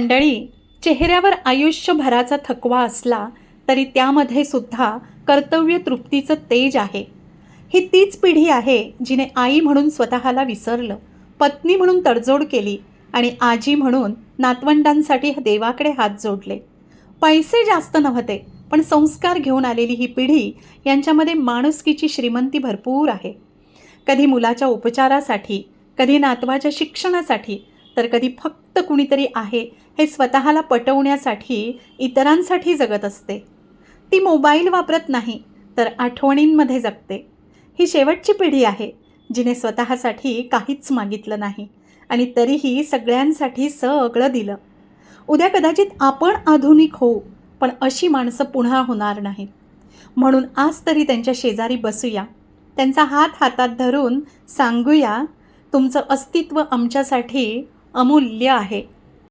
मंडळी, चेहऱ्यावर आयुष्यभराचा थकवा असला तरी त्यामध्ये सुद्धा कर्तव्य तृप्तीचं तेज आहे. ही तीच पिढी आहे जिने आई म्हणून स्वतःला विसरलं, पत्नी म्हणून तडजोड केली आणि आजी म्हणून नातवंडांसाठी देवाकडे हात जोडले. पैसे जास्त नव्हते, पण संस्कार घेऊन आलेली ही पिढी यांच्यामध्ये माणुसकीची श्रीमंती भरपूर आहे. कधी मुलाच्या उपचारासाठी, कधी नातवाच्या शिक्षणासाठी, तर कधी फक्त कुणीतरी आहे हे स्वतःला पटवण्यासाठी इतरांसाठी जगत असते. ती मोबाईल वापरत नाही, तर आठवणींमध्ये जगते. ही शेवटची पिढी आहे जिने स्वतःसाठी काहीच मागितलं नाही आणि तरीही सगळ्यांसाठी सगळं दिलं. उद्या कदाचित आपण आधुनिक होऊ, पण अशी माणसं पुन्हा होणार नाहीत. म्हणून आज तरी त्यांच्या शेजारी बसूया, त्यांचा हात हातात धरून सांगूया, तुमचं अस्तित्व आमच्यासाठी अमूल्य आहे.